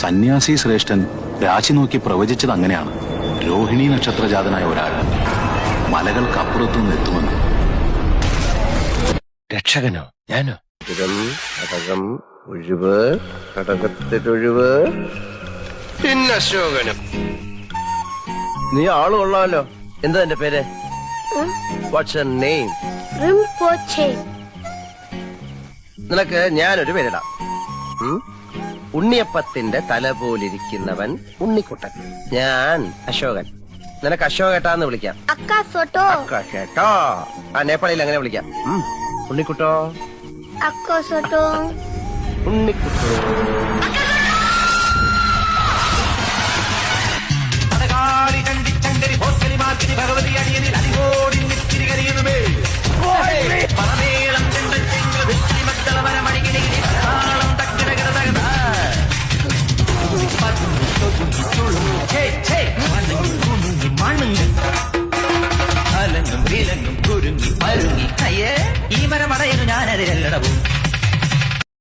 സന്യാസി ശ്രേഷ്ഠൻ രാശി നോക്കി പ്രവചിച്ചത് അങ്ങനെയാണ്. രോഹിണി നക്ഷത്രജാതനായ ഒരാൾ മലകൾക്കപ്പുറത്തുനിന്ന് എത്തുമെന്ന്. രക്ഷകനോ? ഞാനോ? ഘടകം ഒഴിവ്, ഘടകത്തിലൊഴിവ്, പിന്നെ അശോകനും. നീ ആള് കൊള്ളാമല്ലോ. എന്താ എന്റെ പേര്? What's your name? റിംപോച്ചെ. നിനക്ക് ഞാനൊരു പേരിടാം. ഉണ്ണിയപ്പത്തിന്റെ തല പോലിരിക്കുന്നവൻ ഉണ്ണിക്കുട്ടൻ. ഞാൻ അശോകൻ. നിനക്ക് അശോകേട്ടാന്ന് വിളിക്കാം. അക്കാസോട്ടോ. അക്കാശേട്ടോ. ആ നേപ്പാളിയിൽ അങ്ങനെ വിളിക്കാം. ഉണ്ണിക്കുട്ടോ. അക്കാസോട്ടോ. ഉണ്ണിക്കുട്ടോ. അലങ്ങും വിലങ്ങും കുരുങ്ങി പരുങ്ങി അയ്യേ ഈ മരമടയുന്നു ഞാനതിരല്ലടവും